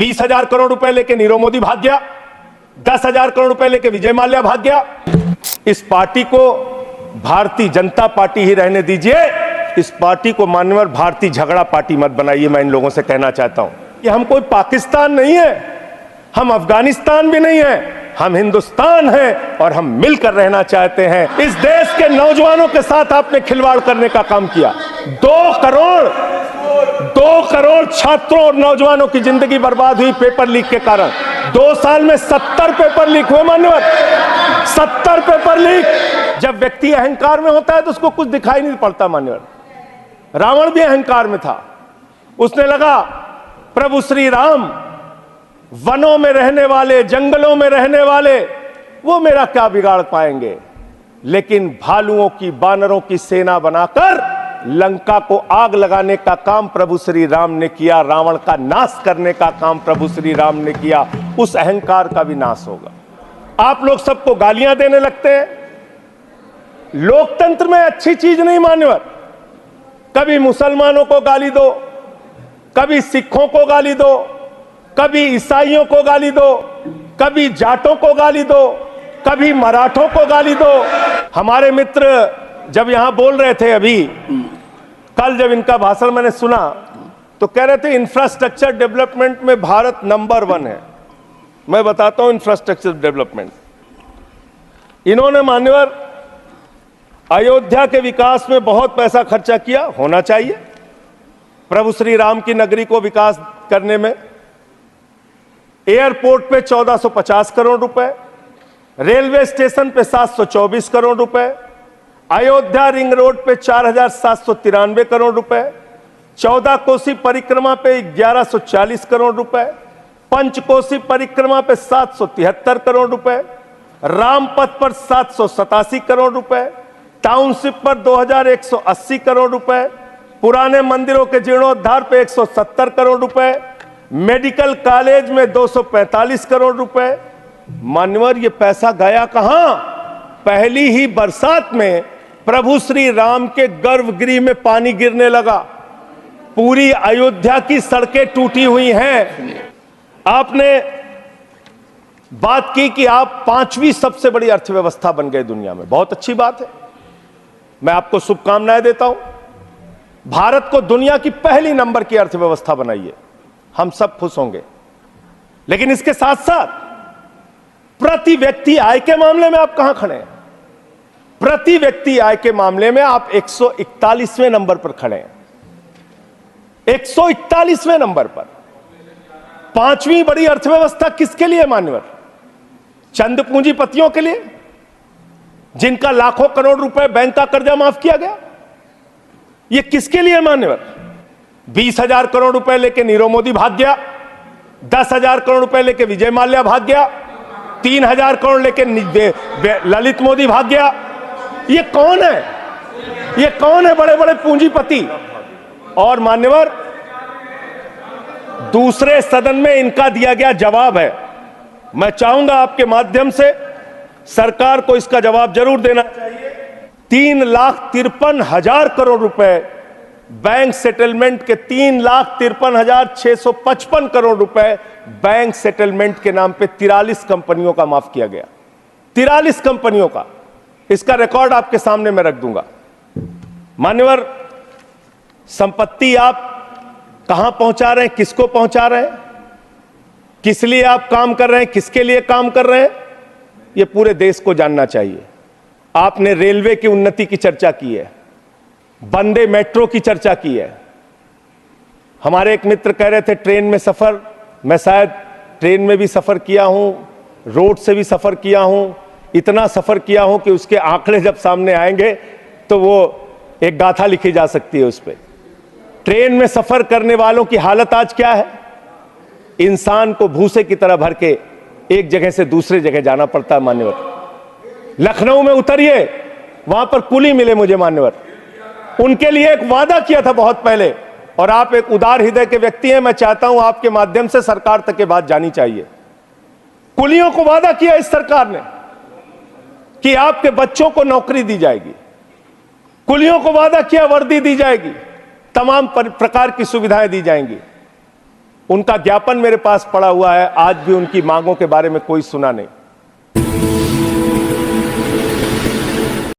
20,000 करोड़ रुपए लेके नीरव मोदी भाग गया, 10,000 करोड़ रुपए लेके विजय माल्या भाग गया। इस पार्टी को भारतीय जनता पार्टी ही रहने दीजिए, इस पार्टी को मान्यवर भारतीय झगड़ा पार्टी मत बनाइए। मैं इन लोगों से कहना चाहता हूं कि हम कोई पाकिस्तान नहीं है, हम अफगानिस्तान भी नहीं है, हम हिंदुस्तान हैं और हम मिलकर रहना चाहते हैं। इस देश के नौजवानों के साथ आपने खिलवाड़ करने का काम किया। 2 करोड़ छात्रों और नौजवानों की जिंदगी बर्बाद हुई पेपर लीक के कारण। 2 साल में 70 पेपर लीक हुए मान्यवर, 70 पेपर लीक। जब व्यक्ति अहंकार में होता है तो उसको कुछ दिखाई नहीं पड़ता मान्यवर। रावण भी अहंकार में था, उसने लगा प्रभु श्री राम वनों में रहने वाले, जंगलों में रहने वाले, वो मेरा क्या बिगाड़ पाएंगे। लेकिन भालुओं की, बानरों की सेना बनाकर लंका को आग लगाने का काम प्रभु श्री राम ने किया, रावण का नाश करने का काम प्रभु श्री राम ने किया। उस अहंकार का भी नाश होगा। आप लोग सबको गालियां देने लगते हैं। लोकतंत्र में अच्छी चीज नहीं मान्यवर। कभी मुसलमानों को गाली दो, कभी सिखों को गाली दो, कभी ईसाइयों को गाली दो, कभी जाटों को गाली दो, कभी मराठों को गाली दो। हमारे मित्र जब यहां बोल रहे थे, अभी कल जब इनका भाषण मैंने सुना तो कह रहे थे इंफ्रास्ट्रक्चर डेवलपमेंट में भारत नंबर 1 है। मैं बताता हूं इंफ्रास्ट्रक्चर डेवलपमेंट। इन्होंने मान्यवर अयोध्या के विकास में बहुत पैसा खर्चा किया, होना चाहिए। प्रभु श्री राम की नगरी को विकास करने में एयरपोर्ट पे 1450 करोड़ रुपए, रेलवे स्टेशन पे 724 करोड़ रुपए, अयोध्या रिंग रोड पे 4,793 करोड़ रुपए, 14 कोसी परिक्रमा पे 1140 करोड़ रुपए, पंचकोसी परिक्रमा पे 773 करोड़ रुपए, रामपथ पर 787 करोड़ रुपए, टाउनशिप पर 2,180 करोड़ रुपए, पुराने मंदिरों के जीर्णोद्धार पे 170 करोड़ रुपए, मेडिकल कॉलेज में 245 करोड़ रुपए। मान्यवर ये पैसा गया कहां? पहली ही बरसात में प्रभु श्री राम के गर्भगृह में पानी गिरने लगा, पूरी अयोध्या की सड़कें टूटी हुई हैं। आपने बात की कि आप 5वीं सबसे बड़ी अर्थव्यवस्था बन गए दुनिया में, बहुत अच्छी बात है, मैं आपको शुभकामनाएं देता हूं। भारत को दुनिया की पहली नंबर की अर्थव्यवस्था बनाइए, हम सब खुश होंगे। लेकिन इसके साथ साथ प्रति व्यक्ति आय के मामले में आप कहां खड़े हैं? प्रति व्यक्ति आय के मामले में आप 141वें नंबर पर खड़े हैं, 141वें नंबर पर। 5वीं बड़ी अर्थव्यवस्था किसके लिए मान्यवर? चंद पूंजीपतियों के लिए, जिनका लाखों करोड़ रुपए बैंक का कर्जा माफ किया गया। यह किसके लिए मान्यवर? 20,000 करोड़ रुपए लेके नीरव मोदी भाग गया, 10,000 करोड़ रुपए लेके विजय माल्या भाग गया, 3,000 करोड़ लेके ललित मोदी भाग गया। ये कौन है? ये कौन है बड़े बड़े पूंजीपति? और मान्यवर दूसरे सदन में इनका दिया गया जवाब है, मैं चाहूंगा आपके माध्यम से सरकार को इसका जवाब जरूर देना चाहिए। 3,53,000 करोड़ रुपए बैंक सेटलमेंट के, 3,53,655 करोड़ रुपए बैंक सेटलमेंट के नाम पे 43 कंपनियों का माफ किया गया। 43 कंपनियों का, इसका रिकॉर्ड आपके सामने मैं रख दूंगा। मान्यवर संपत्ति आप कहां पहुंचा रहे हैं, किसको पहुंचा रहे हैं, किस लिए आप काम कर रहे हैं, किसके लिए काम कर रहे हैं, यह पूरे देश को जानना चाहिए। आपने रेलवे की उन्नति की चर्चा की है, वंदे मेट्रो की चर्चा की है। हमारे एक मित्र कह रहे थे ट्रेन में सफर, मैं शायद ट्रेन में भी सफर किया हूं, रोड से भी सफर किया हूं, इतना सफर किया हूं कि उसके आंकड़े जब सामने आएंगे तो वो एक गाथा लिखी जा सकती है उस पर। ट्रेन में सफर करने वालों की हालत आज क्या है? इंसान को भूसे की तरह भर के एक जगह से दूसरे जगह जाना पड़ता है मान्यवर। लखनऊ में उतरिए, वहां पर कुली मिले मुझे मान्यवर, उनके लिए एक वादा किया था बहुत पहले, और आप एक उदार हृदय के व्यक्ति हैं, मैं चाहता हूं आपके माध्यम से सरकार तक ये बात जानी चाहिए। कुलियों को वादा किया इस सरकार ने कि आपके बच्चों को नौकरी दी जाएगी, कुलियों को वादा किया वर्दी दी जाएगी, तमाम प्रकार की सुविधाएं दी जाएंगी। उनका ज्ञापन मेरे पास पड़ा हुआ है, आज भी उनकी मांगों के बारे में कोई सुना नहीं।